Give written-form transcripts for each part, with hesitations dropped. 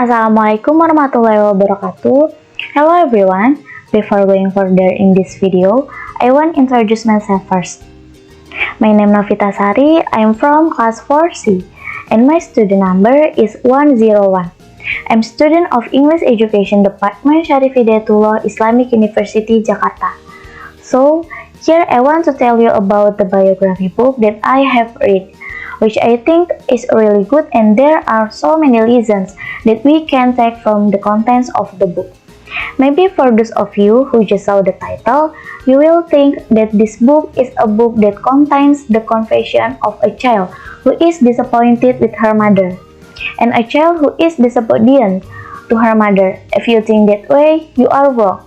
Assalamualaikum warahmatullahi wabarakatuh. Hello everyone. Before going further in this video, I want to introduce myself first. My name is Novita Sari. I am from class 4C and my student number is 101. I'm student of English Education Department Syarif Hidayatullah Islamic University Jakarta. So, here I want to tell you about the biography book that I have read, which I think is really good, and there are so many lessons that we can take from the contents of the book. Maybe for those of you who just saw the title, you will think that this book is a book that contains the confession of a child who is disappointed with her mother, and a child who is disobedient to her mother. If you think that way, you are wrong.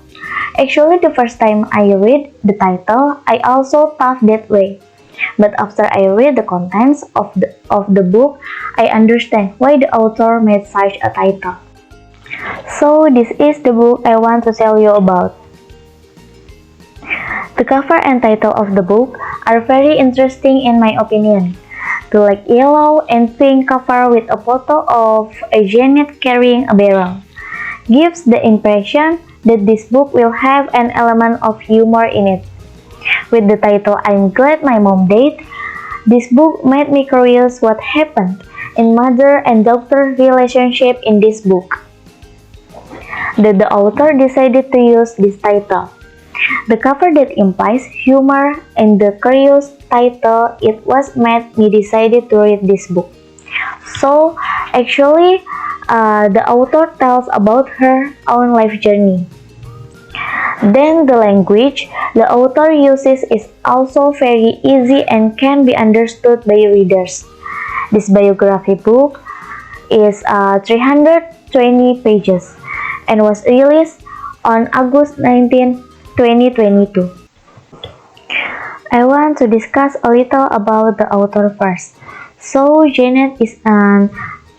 Actually, the first time I read the title, I also thought that way. But after I read the contents of the book, I understand why the author made such a title. So this is the book I want to tell you about. The cover and title of the book are very interesting in my opinion. The light yellow and pink cover with a photo of a Jennette carrying a barrel gives the impression that this book will have an element of humor in it. With the title I'm Glad My Mom Died, this book made me curious what happened in mother and daughter relationship in this book, that the author decided to use this title. The cover that implies humor and the curious title it was made me decided to read this book. So actually, the author tells about her own life journey. Then the language the author uses is also very easy and can be understood by readers. This biography book is 320 pages and was released on August 19, 2022. I want to discuss a little about the author first. So, Jennette is an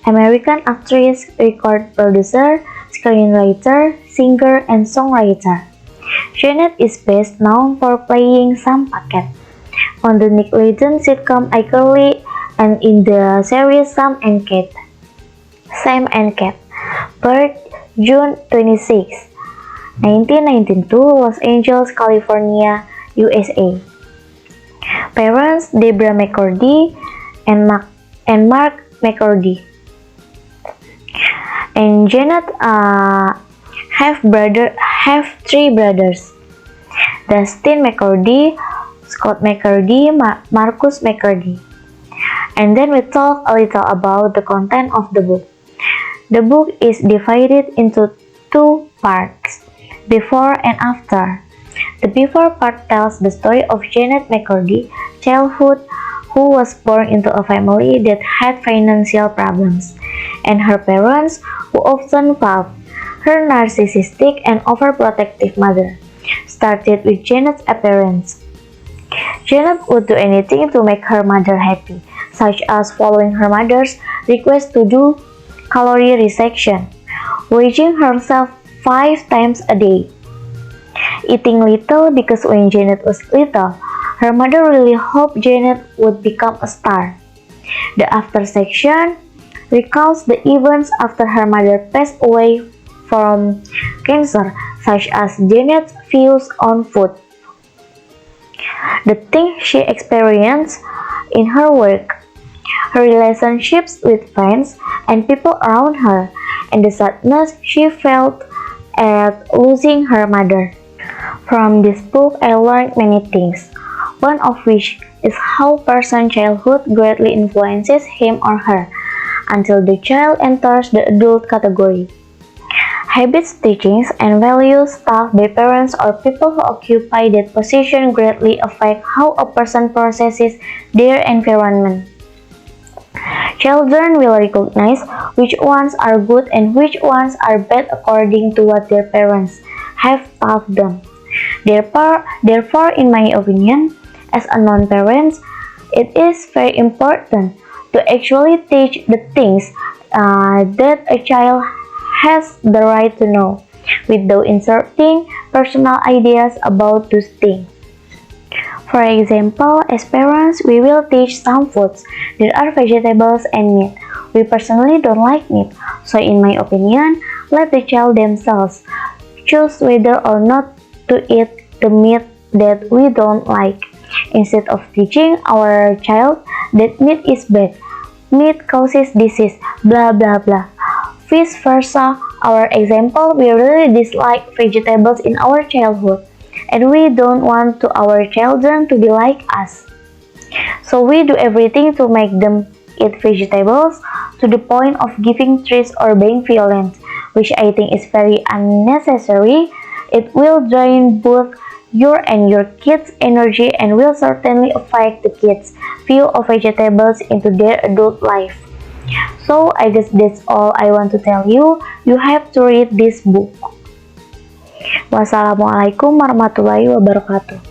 American actress, record producer, screenwriter, singer, and songwriter. Jennette is best known for playing Sam Packet on the Nickelodeon sitcom iCarly and in the series Sam and Cat. Birth June 26, 1992, Los Angeles, California, USA. Parents Debra McCurdy and Mark McCurdy. And Jennette have three brothers: Dustin McCurdy, Scott McCurdy, Marcus McCurdy. And then we talk a little about the content of the book. The book is divided into two parts, before and after. The before part tells the story of Jennette McCurdy's childhood, who was born into a family that had financial problems, and her parents, who often felt her narcissistic and overprotective mother, started with Jennette's appearance. Jennette would do anything to make her mother happy, such as following her mother's request to do calorie restriction, weighing herself 5 times a day, eating little because when Jennette was little, her mother really hoped Jennette would become a star. The after section recounts the events after her mother passed away from cancer, such as Jennette's views on food, the things she experienced in her work, her relationships with friends and people around her, and the sadness she felt at losing her mother. From this book, I learned many things, one of which is how person's childhood greatly influences him or her until the child enters the adult category. Habits, teachings, and values taught by parents or people who occupy that position greatly affect how a person processes their environment. Children will recognize which ones are good and which ones are bad according to what their parents have taught them. Therefore, in my opinion, as a non-parent, it is very important to actually teach the things that a child has the right to know, without inserting personal ideas about those things. For example, as parents, we will teach some foods that are vegetables and meat, We personally don't like meat, so in my opinion, let the child themselves choose whether or not to eat the meat that we don't like, instead of teaching our child that meat is bad, meat causes disease, blah blah blah. Vice versa, our example, we really dislike vegetables in our childhood, and we don't want to our children to be like us. So we do everything to make them eat vegetables to the point of giving treats or being violent, which I think is very unnecessary. It will drain both your and your kids' energy and will certainly affect the kids' view of vegetables into their adult life. So I guess that's all I want to tell you. You have to read this book. Wassalamualaikum warahmatullahi wabarakatuh.